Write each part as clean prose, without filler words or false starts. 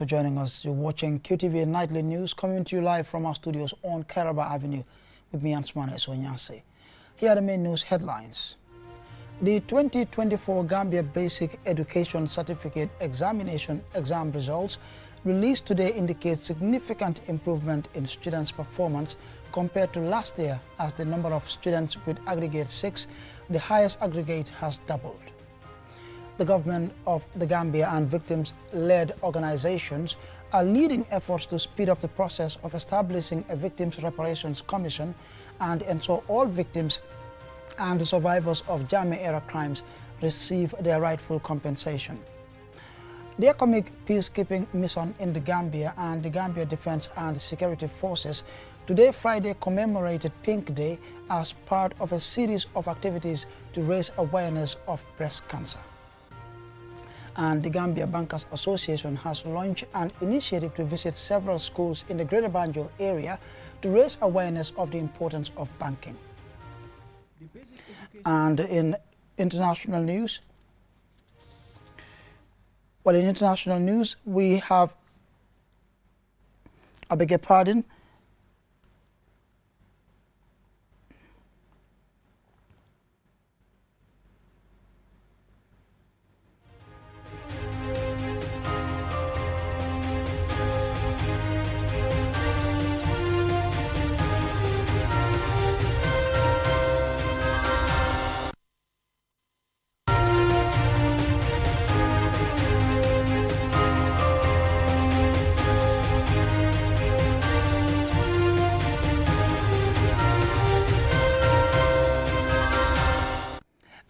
For joining us. You're watching QTV Nightly News, coming to you live from our studios on Karaba Avenue with me, Ansmana Esonyase. Here are the main news headlines. The 2024 Gambia Basic Education Certificate Examination exam results released today indicate significant improvement in students' performance compared to last year, as the number of students with aggregate 6, the highest aggregate, has doubled. The government of the Gambia and victims-led organizations are leading efforts to speed up the process of establishing a Victims' Reparations Commission and ensure all victims and survivors of Jammeh-era crimes receive their rightful compensation. The economic peacekeeping mission in the Gambia and the Gambia Defense and Security Forces today, Friday, commemorated Pink Day as part of a series of activities to raise awareness of breast cancer. And the Gambia Bankers Association has launched an initiative to visit several schools in the Greater Banjul area to raise awareness of the importance of banking. And in international news, we have, I beg your pardon,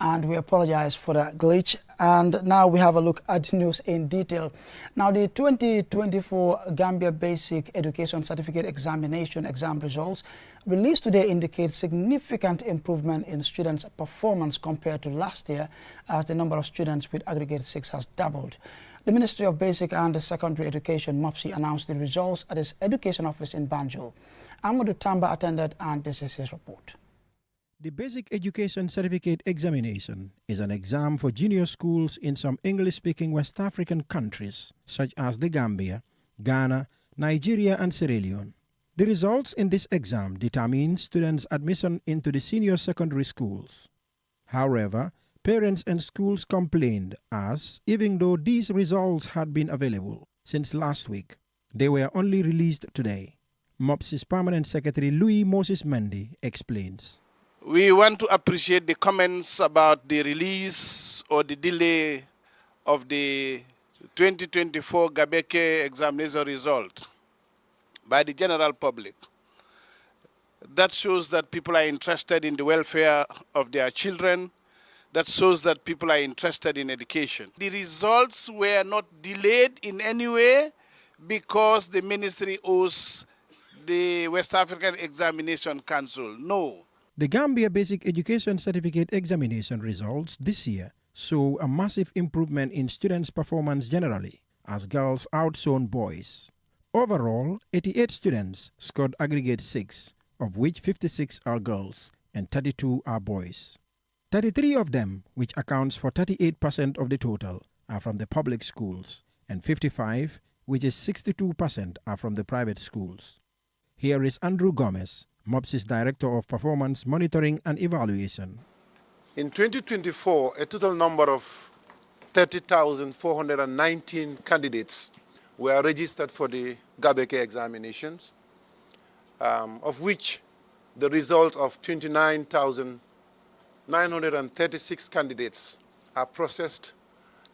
and we apologize for that glitch. And now we have a look at the news in detail. Now, the 2024 Gambia Basic Education Certificate Examination exam results released today indicate significant improvement in students' performance compared to last year, as the number of students with aggregate 6 has doubled. The Ministry of Basic and Secondary Education, MOPSI, announced the results at its education office in Banjul. Amadou Tamba attended, and this is his report. The Basic Education Certificate Examination is an exam for junior schools in some English-speaking West African countries, such as the Gambia, Ghana, Nigeria, and Sierra Leone. The results in this exam determine students' admission into the senior secondary schools. However, parents and schools complained, as even though these results had been available since last week, they were only released today. MOPSI's Permanent Secretary Louis Moses Mendy explains. We want to appreciate the comments about the release or the delay of the 2024 Gabeke examination result by the general public. That shows that people are interested in the welfare of their children. That shows that people are interested in education. The results were not delayed in any way because the ministry owes the West African Examination Council. No. The Gambia Basic Education Certificate Examination results this year show a massive improvement in students' performance generally, as girls outshone boys. Overall, 88 students scored aggregate 6, of which 56 are girls and 32 are boys. 33 of them, which accounts for 38% of the total, are from the public schools, and 55, which is 62%, are from the private schools. Here is Andrew Gomez, MOPSI's Director of Performance Monitoring and Evaluation. In 2024, a total number of 30,419 candidates were registered for the Gabeke examinations, of which the result of 29,936 candidates are processed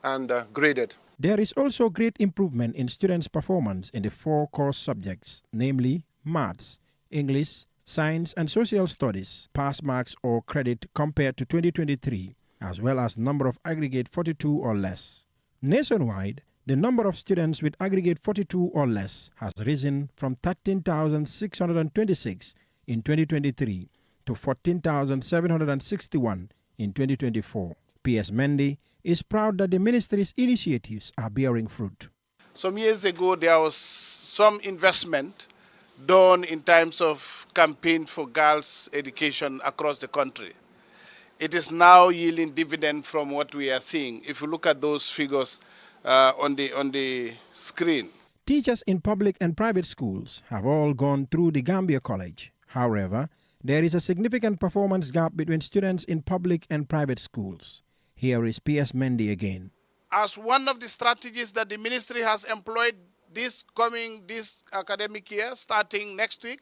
and graded. There is also great improvement in students' performance in the 4 course subjects, namely Maths, English, Science and Social Studies, pass marks or credit compared to 2023, as well as number of aggregate 42 or less. Nationwide, the number of students with aggregate 42 or less has risen from 13,626 in 2023 to 14,761 in 2024. P.S. Mendy is proud that the ministry's initiatives are bearing fruit. Some years ago, there was some investment done in terms of campaign for girls' education across the country. It is now yielding dividend from what we are seeing. If you look at those figures on the screen. Teachers in public and private schools have all gone through the Gambia College. However, there is a significant performance gap between students in public and private schools. Here is P.S. Mendy again. As one of the strategies that the ministry has employed this academic year, starting next week,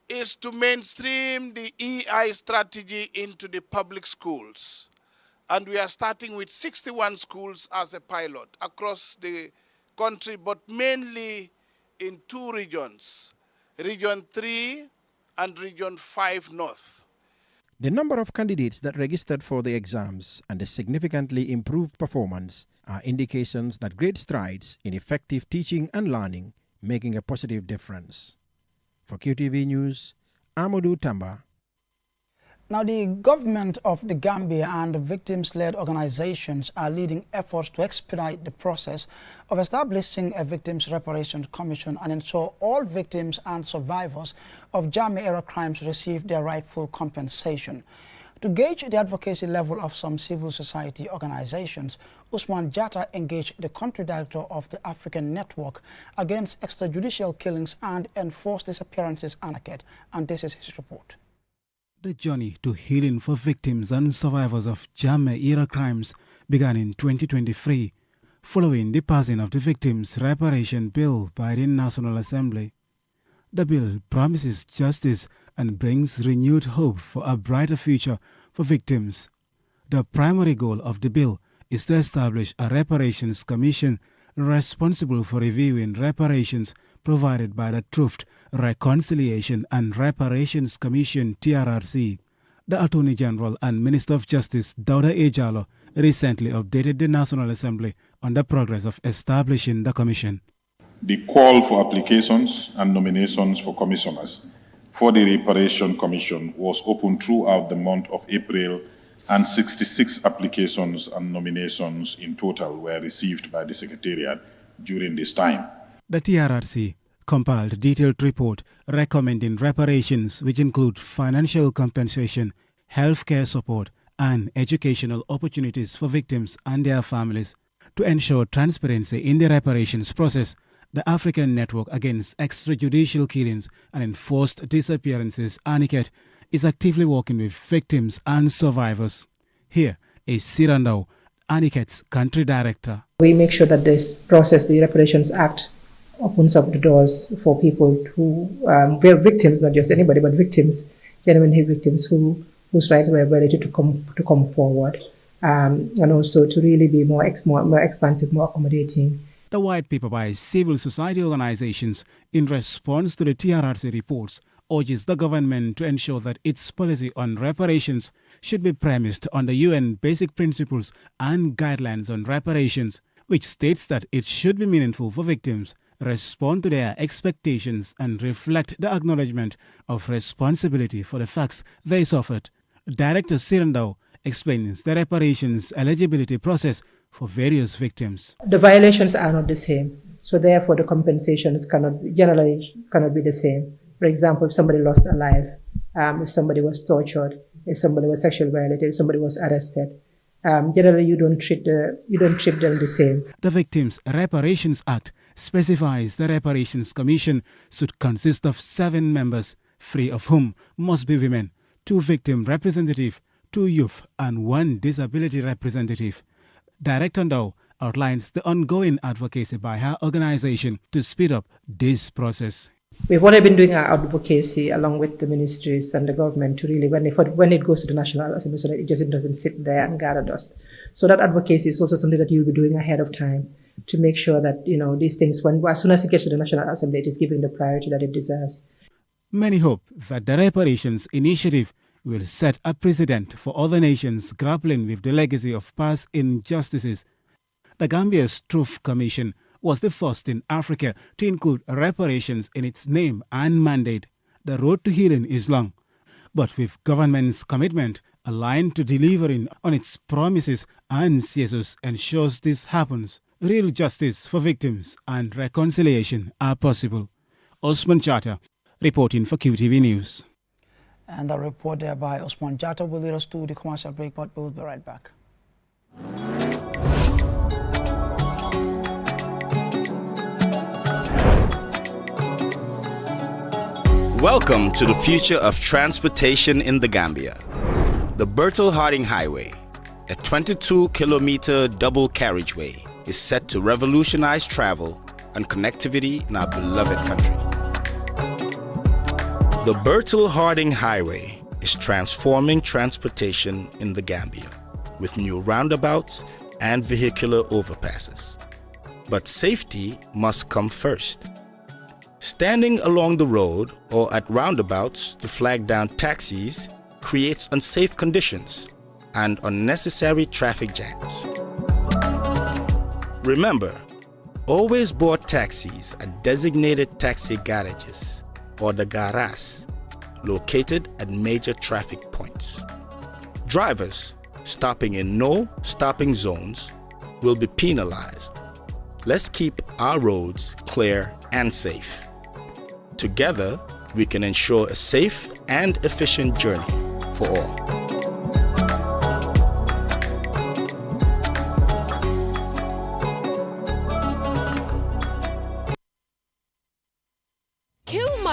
is to mainstream the EI strategy into the public schools. And we are starting with 61 schools as a pilot across the country, but mainly in two regions, Region 3 and Region 5 North. The number of candidates that registered for the exams and the significantly improved performance are indications that great strides in effective teaching and learning making a positive difference. For QTV News, Amadou Tamba. Now, the government of the Gambia and the victims-led organizations are leading efforts to expedite the process of establishing a Victims Reparations Commission and ensure all victims and survivors of Jammeh-era crimes receive their rightful compensation. To gauge the advocacy level of some civil society organizations, Usman Jatta engaged the country director of the African Network Against Extrajudicial Killings and Enforced Disappearances, ANACED, and this is his report. The journey to healing for victims and survivors of Jammeh-era crimes began in 2023, following the passing of the Victims Reparation Bill by the National Assembly. The bill promises justice and brings renewed hope for a brighter future for victims. The primary goal of the bill is to establish a reparations commission responsible for reviewing reparations provided by the Truth, Reconciliation and Reparations Commission (TRRC). The Attorney General and Minister of Justice Dauda Ejalo recently updated the National Assembly on the progress of establishing the commission. The call for applications and nominations for commissioners for the Reparation Commission was open throughout the month of April, and 66 applications and nominations in total were received by the Secretariat during this time. The TRRC compiled a detailed report recommending reparations, which include financial compensation, healthcare support, and educational opportunities for victims and their families. To ensure transparency in the reparations process, the African Network Against Extrajudicial Killings and Enforced Disappearances, ANICED, is actively working with victims and survivors. Here is Sirandao, ANICED's country director. We make sure that this process, the Reparations Act, opens up the doors for people who were victims, not just anybody, but victims, genuinely victims whose rights were violated to come forward, and also to really be more expansive, more accommodating. The white paper by civil society organizations in response to the TRRC reports urges the government to ensure that its policy on reparations should be premised on the UN Basic Principles and Guidelines on Reparations, which states that it should be meaningful for victims, respond to their expectations, and reflect the acknowledgement of responsibility for the facts they suffered. Director Sirandao explains the reparations eligibility process for various victims. The violations are not the same, so therefore the compensations generally cannot be the same. For example, if somebody lost a life, if somebody was tortured, if somebody was sexually violated, if somebody was arrested, generally you don't treat them the same. The Victims Reparations Act specifies the Reparations Commission should consist of 7 members, 3 of whom must be women, 2 victim representatives, 2 youth, and 1 disability representative. Director Ndao outlines the ongoing advocacy by her organization to speed up this process. We've already been doing our advocacy along with the ministries and the government to really, when it goes to the National Assembly, so that it just doesn't sit there and gather dust. So that advocacy is also something that you'll be doing ahead of time to make sure that, these things, as soon as it gets to the National Assembly, it is given the priority that it deserves. Many hope that the reparations initiative will set a precedent for other nations grappling with the legacy of past injustices. The Gambia's Truth Commission was the first in Africa to include reparations in its name and mandate. The road to healing is long, but with government's commitment aligned to delivering on its promises, and CSOs ensures this happens, real justice for victims and reconciliation are possible. Osman Chata, reporting for QTV News. And the report there by Osman Jatta will lead us to the commercial break, but we'll be right back. Welcome to the future of transportation in the Gambia. The Bertel Harding Highway, a 22-kilometer double carriageway, is set to revolutionize travel and connectivity in our beloved country. The Bertel Harding Highway is transforming transportation in the Gambia with new roundabouts and vehicular overpasses. But safety must come first. Standing along the road or at roundabouts to flag down taxis creates unsafe conditions and unnecessary traffic jams. Remember, always board taxis at designated taxi garages or the garas located at major traffic points. Drivers stopping in no stopping zones will be penalized. Let's keep our roads clear and safe. Together, we can ensure a safe and efficient journey for all.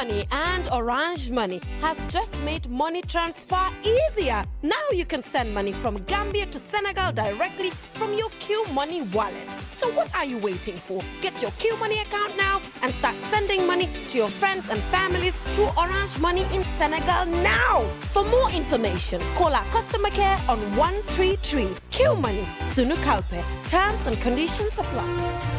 Money and Orange Money has just made money transfer easier. Now you can send money from Gambia to Senegal directly from your Q Money wallet. So what are you waiting for? Get your Q Money account now and start sending money to your friends and families through Orange Money in Senegal now. For more information, call our customer care on 133. Q Money, Sunu Kalpe. Terms and conditions apply.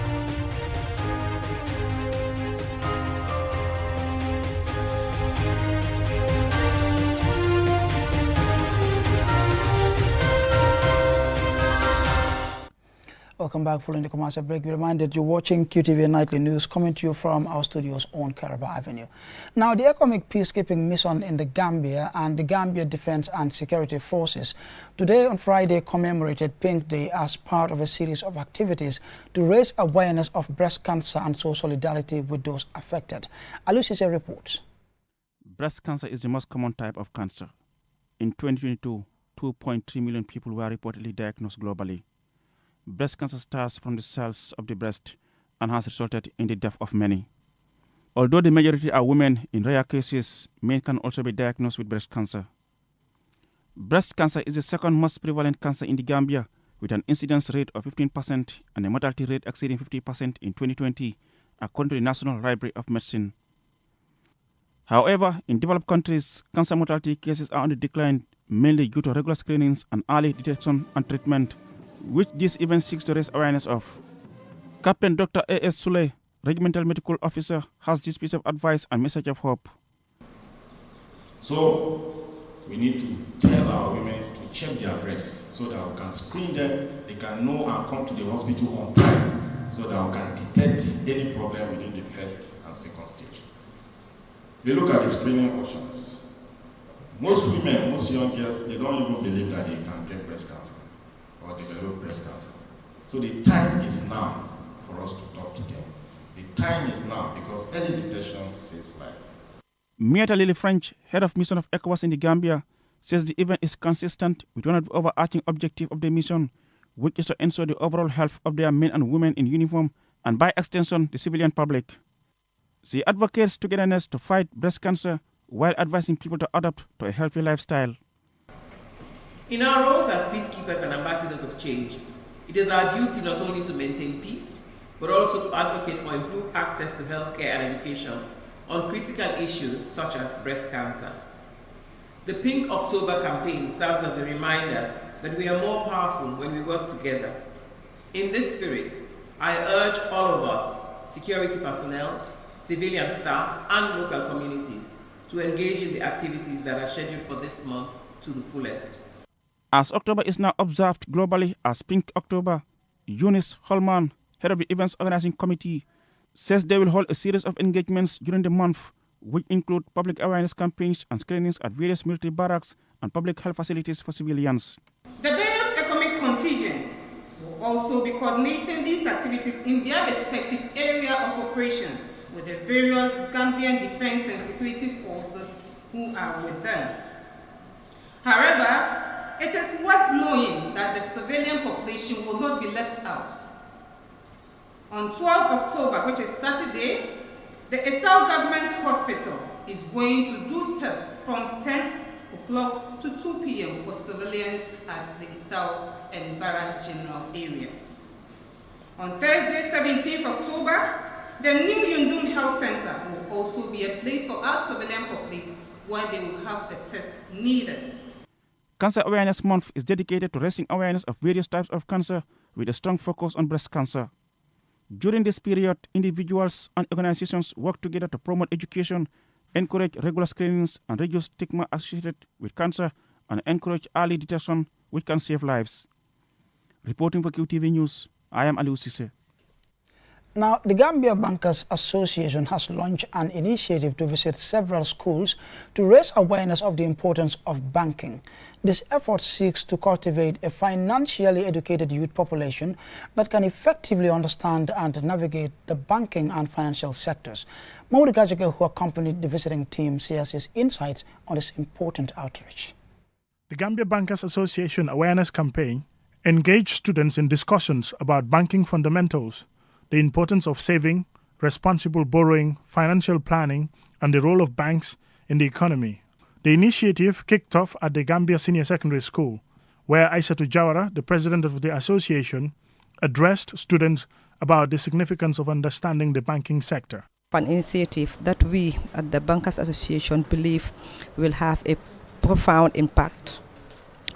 Welcome back. Following the commercial break, we reminded you're watching QTV Nightly News coming to you from our studios on Caraba Avenue. Now, the economic peacekeeping mission in the Gambia and the Gambia Defense and Security Forces today on Friday commemorated Pink Day as part of a series of activities to raise awareness of breast cancer and show solidarity with those affected. Alucise reports. Breast cancer is the most common type of cancer. In 2022, 2.3 million people were reportedly diagnosed globally. Breast cancer starts from the cells of the breast and has resulted in the death of many. Although the majority are women, in rare cases, men can also be diagnosed with breast cancer. Breast cancer is the second most prevalent cancer in the Gambia, with an incidence rate of 15% and a mortality rate exceeding 50% in 2020, according to the National Library of Medicine. However, in developed countries, cancer mortality cases are on the decline, mainly due to regular screenings and early detection and treatment, which this event seeks to raise awareness of. Captain Dr. A.S. Sule, Regimental Medical Officer, has this piece of advice and message of hope. So, we need to tell our women to check their breasts so that we can screen them, they can know and come to the hospital on time so that we can detect any problem within the first and second stage. We look at the screening options. Most women, most young girls, they don't even believe that they can get breast cancer or develop breast cancer. So the time is now for us to talk to them. The time is now because early detection saves life. Mieta Lily French, head of mission of ECOWAS in the Gambia, says the event is consistent with one of the overarching objectives of the mission, which is to ensure the overall health of their men and women in uniform and by extension the civilian public. She advocates togetherness to fight breast cancer while advising people to adapt to a healthy lifestyle. In our roles as peacekeepers and ambassadors of change, it is our duty not only to maintain peace, but also to advocate for improved access to healthcare and education on critical issues such as breast cancer. The Pink October campaign serves as a reminder that we are more powerful when we work together. In this spirit, I urge all of us, security personnel, civilian staff, and local communities, to engage in the activities that are scheduled for this month to the fullest. As October is now observed globally as Pink October, Eunice Holman, head of the Events Organizing Committee, says they will hold a series of engagements during the month, which include public awareness campaigns and screenings at various military barracks and public health facilities for civilians. The various economic contingents will also be coordinating these activities in their respective area of operations with the various Gambian defense and security forces who are with them. However, it is worth knowing that the civilian population will not be left out. On 12 October, which is Saturday, the Esau Government Hospital is going to do tests from 10 o'clock to 2 p.m. for civilians at the Isao and Barra General area. On Thursday, 17th October, the new Yundum Health Center will also be a place for our civilian publics where they will have the tests needed. Cancer Awareness Month is dedicated to raising awareness of various types of cancer with a strong focus on breast cancer. During this period, individuals and organizations work together to promote education, encourage regular screenings, and reduce stigma associated with cancer, and encourage early detection, which can save lives. Reporting for QTV News, I am Aliou Cissé. Now, the Gambia Bankers Association has launched an initiative to visit several schools to raise awareness of the importance of banking. This effort seeks to cultivate a financially educated youth population that can effectively understand and navigate the banking and financial sectors. Maud Gajaga, who accompanied the visiting team, shares his insights on this important outreach. The Gambia Bankers Association Awareness Campaign engaged students in discussions about banking fundamentals, the importance of saving, responsible borrowing, financial planning, and the role of banks in the economy. The initiative kicked off at the Gambia Senior Secondary School, where Aissatou Jawara, the president of the association, addressed students about the significance of understanding the banking sector. An initiative that we at the Bankers Association believe will have a profound impact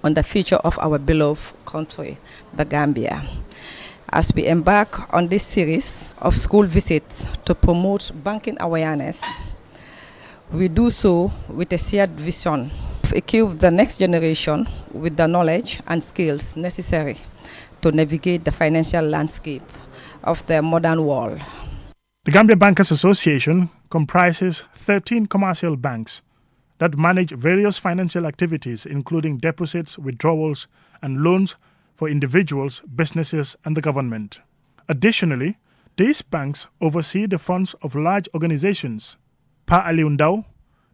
on the future of our beloved country, the Gambia. As we embark on this series of school visits to promote banking awareness, we do so with a shared vision to equip the next generation with the knowledge and skills necessary to navigate the financial landscape of the modern world. The Gambia Bankers Association comprises 13 commercial banks that manage various financial activities, including deposits, withdrawals, and loans for individuals, businesses, and the government. Additionally, these banks oversee the funds of large organizations. Pa Aliou Ndao,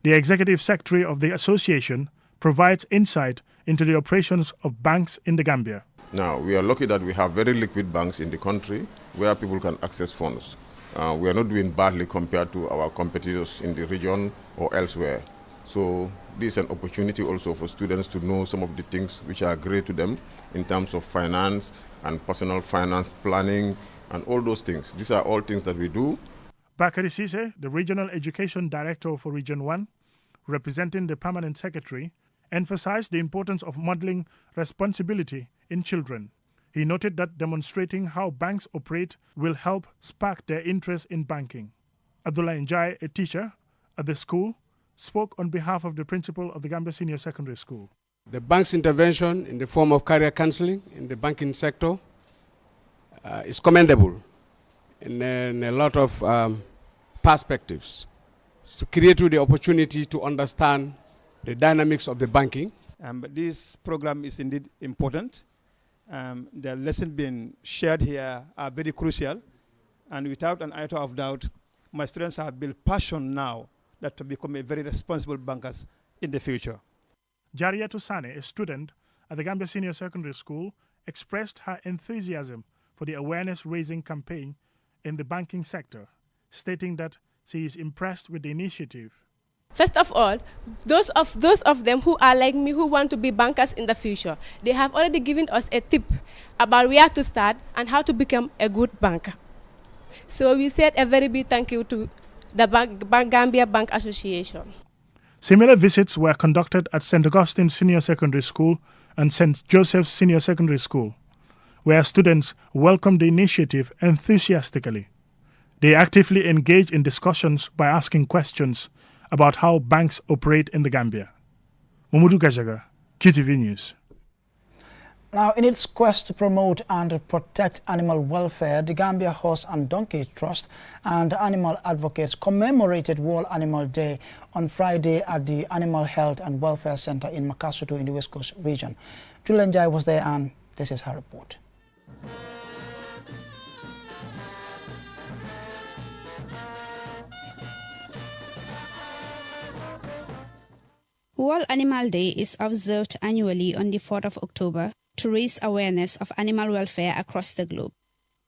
the executive secretary of the association, provides insight into the operations of banks in the Gambia. Now, we are lucky that we have very liquid banks in the country where people can access funds. We are not doing badly compared to our competitors in the region or elsewhere. So this is an opportunity also for students to know some of the things which are great to them in terms of finance and personal finance planning and all those things. These are all things that we do. Bakari Sise, the Regional Education Director for Region 1, representing the Permanent Secretary, emphasized the importance of modeling responsibility in children. He noted that demonstrating how banks operate will help spark their interest in banking. Abdullah Njai, a teacher at the school, spoke on behalf of the principal of the Gambia Senior Secondary School. The bank's intervention in the form of career counseling in the banking sector is commendable in a lot of perspectives. It's to create the opportunity to understand the dynamics of the banking. But this program is indeed important. The lessons being shared here are very crucial, and without an iota of doubt, my students have built passion now that to become a very responsible bankers in the future. Jariatu Sane, a student at the Gambia Senior Secondary School, expressed her enthusiasm for the awareness-raising campaign in the banking sector, stating that she is impressed with the initiative. First of all, those of them who are like me, who want to be bankers in the future, they have already given us a tip about where to start and how to become a good banker. So we said a very big thank you to the Gambia Bank Association. Similar visits were conducted at St. Augustine Senior Secondary School and St. Joseph's Senior Secondary School, where students welcomed the initiative enthusiastically. They actively engaged in discussions by asking questions about how banks operate in the Gambia. Mamadou Gajaga, QTV News. Now, in its quest to promote and protect animal welfare, the Gambia Horse and Donkey Trust and animal advocates commemorated World Animal Day on Friday at the Animal Health and Welfare Center in Makasutu in the West Coast region. Julian Jai was there, and this is her report. World Animal Day is observed annually on the 4th of October to raise awareness of animal welfare across the globe.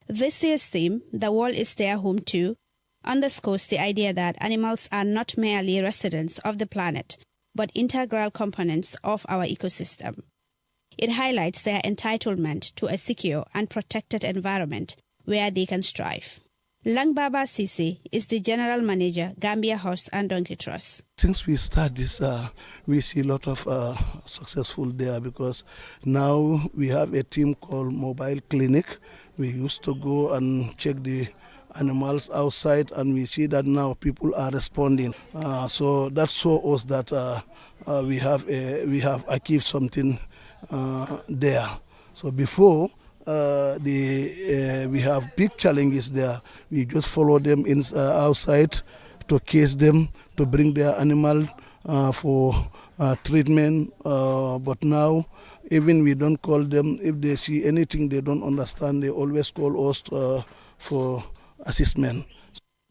This year's theme, "The World is Their Home Too," underscores the idea that animals are not merely residents of the planet, but integral components of our ecosystem. It highlights their entitlement to a secure and protected environment where they can strive. Langbaba Sisi is the General Manager, Gambia Horse and Donkey Trust. Since we start this, we see a lot of successful there, because now we have a team called Mobile Clinic. We used to go and check the animals outside, and we see that now people are responding. So that shows us that we have achieved something there. So before, we have big challenges there. We just follow them outside to case them, to bring their animal for treatment. But now, even we don't call them. If they see anything they don't understand, they always call us for assessment.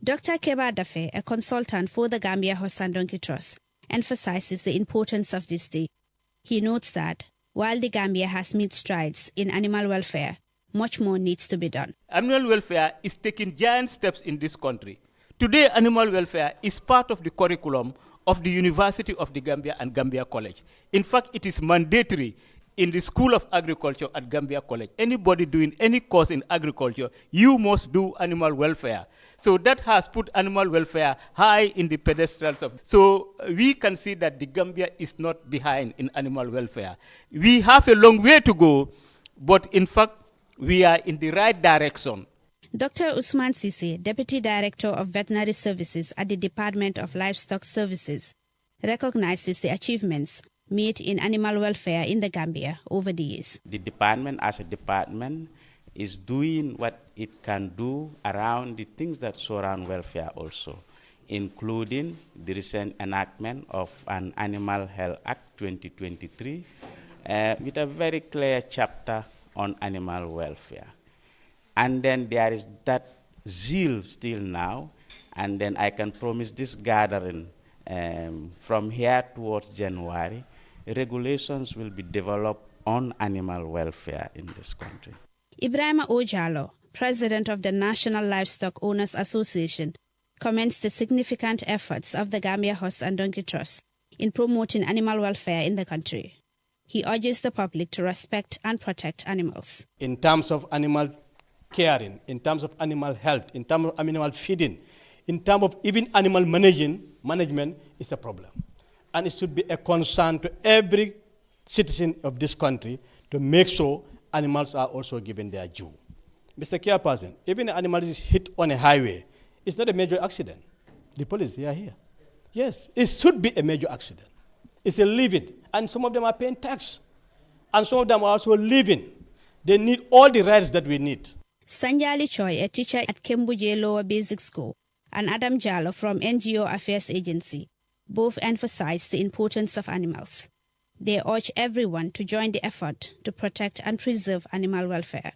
Dr. Keba Dafe, a consultant for the Gambia Horse and Donkey Trust, emphasizes the importance of this day. He notes that while the Gambia has made strides in animal welfare, much more needs to be done. Animal welfare is taking giant steps in this country. Today, animal welfare is part of the curriculum of the University of the Gambia and Gambia College. In fact, it is mandatory in the School of Agriculture at Gambia College. Anybody doing any course in agriculture, you must do animal welfare. So that has put animal welfare high in the pedestals of. So we can see that the Gambia is not behind in animal welfare. We have a long way to go, but in fact, we are in the right direction. Dr. Usman Sisi, Deputy Director of Veterinary Services at the Department of Livestock Services, recognizes the achievements made in animal welfare in the Gambia over the years. The department as a department is doing what it can do around the things that surround welfare also, including the recent enactment of an Animal Health Act 2023 with a very clear chapter on animal welfare. And then there is that zeal still now, and then I can promise this gathering from here towards January, regulations will be developed on animal welfare in this country. Ibrahima Ojalo, President of the National Livestock Owners Association, commends the significant efforts of the Gambia Horse and Donkey Trust in promoting animal welfare in the country. He urges the public to respect and protect animals. In terms of animal caring, in terms of animal health, in terms of animal feeding, in terms of even animal management is a problem. And it should be a concern to every citizen of this country to make sure animals are also given their due. Mr. Chairperson, even an animal is hit on a highway, it's not a major accident. The police are here. Yes, it should be a major accident. It's a living, and some of them are paying tax. And some of them are also living. They need all the rights that we need. Sanjali Choi, a teacher at Kembuje Lower Basic School, and Adam Jallo from NGO Affairs Agency, both emphasize the importance of animals. They urge everyone to join the effort to protect and preserve animal welfare.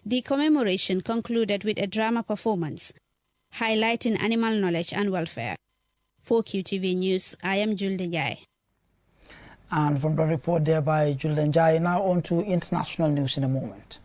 The commemoration concluded with a drama performance highlighting animal knowledge and welfare. For QTV News, I am Julde Njai. And from the report there by Julde Njai, now on to international news in a moment.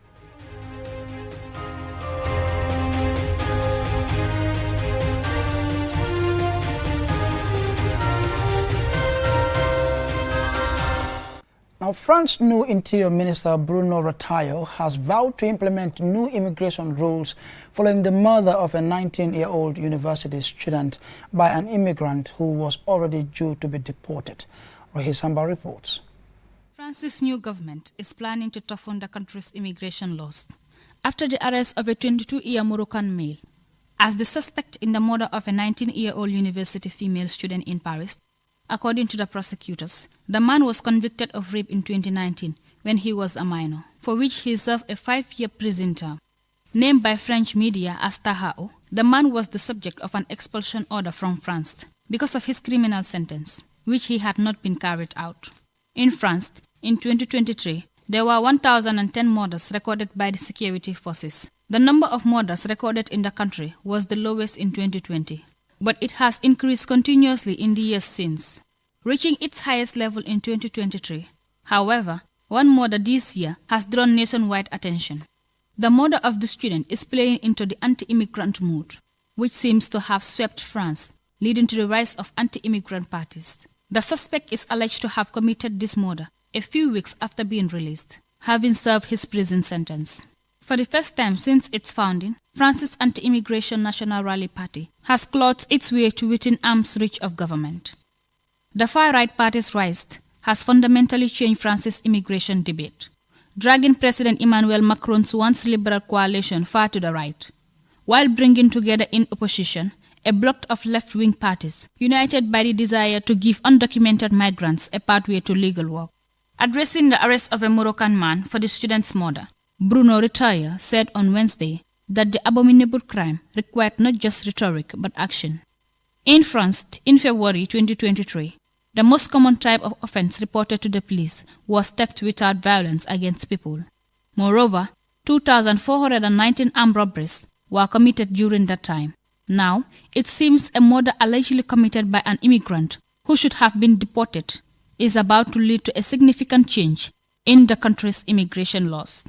Now, France's new Interior Minister Bruno Retailleau has vowed to implement new immigration rules following the murder of a 19-year-old university student by an immigrant who was already due to be deported. Rohi Samba reports. France's new government is planning to toughen the country's immigration laws after the arrest of a 22-year Moroccan male as the suspect in the murder of a 19-year-old university female student in Paris. According to the prosecutors, the man was convicted of rape in 2019 when he was a minor, for which he served a 5-year prison term. Named by French media as Tahao, the man was the subject of an expulsion order from France because of his criminal sentence, which he had not been carried out. In France, in 2023, there were 1,010 murders recorded by the security forces. The number of murders recorded in the country was the lowest in 2020. But it has increased continuously in the years since, reaching its highest level in 2023. However, one murder this year has drawn nationwide attention. The murder of the student is playing into the anti-immigrant mood. which seems to have swept France, leading to the rise of anti-immigrant parties. The suspect is alleged to have committed this murder a few weeks after being released, having served his prison sentence. For the first time since its founding, France's anti-immigration National Rally Party has clawed its way to within arm's reach of government. The far-right party's rise has fundamentally changed France's immigration debate, dragging President Emmanuel Macron's once liberal coalition far to the right, while bringing together in opposition a bloc of left-wing parties united by the desire to give undocumented migrants a pathway to legal work. Addressing the arrest of a Moroccan man for the student's murder, Bruno Retailleau said on Wednesday that the abominable crime required not just rhetoric but action. In France, in February 2023, the most common type of offense reported to the police was theft without violence against people. Moreover, 2,419 armed robberies were committed during that time. Now, it seems a murder allegedly committed by an immigrant who should have been deported is about to lead to a significant change in the country's immigration laws.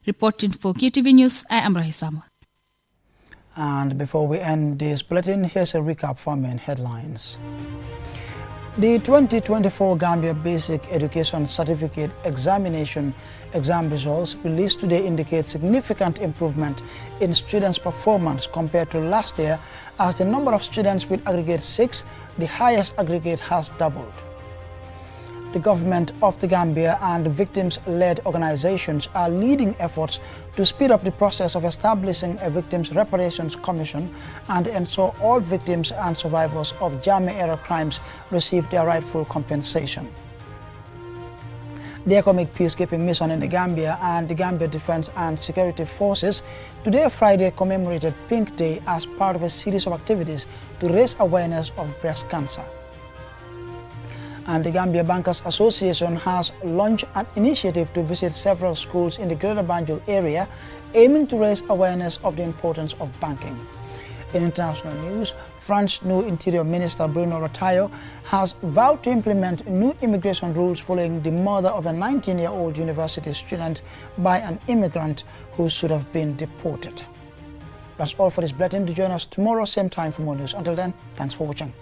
Reporting for QTV News, I am Rahisama. And before we end this bulletin, here's a recap for main headlines. The 2024 Gambia Basic Education Certificate Examination exam results released today indicate significant improvement in students' performance compared to last year, as the number of students with aggregate 6, the highest aggregate, has doubled. The government of the Gambia and victims-led organizations are leading efforts to speed up the process of establishing a Victims' Reparations Commission and ensure all victims and survivors of Jammeh-era crimes receive their rightful compensation. The Economic Peacekeeping Mission in the Gambia and the Gambia Defense and Security Forces today, Friday, commemorated Pink Day as part of a series of activities to raise awareness of breast cancer. And the Gambia Bankers Association has launched an initiative to visit several schools in the Greater Banjul area, aiming to raise awareness of the importance of banking. In international news, France's new Interior Minister Bruno Retailleau has vowed to implement new immigration rules following the murder of a 19-year-old university student by an immigrant who should have been deported. That's all for this bulletin. Do join us tomorrow, same time for more news. Until then, thanks for watching.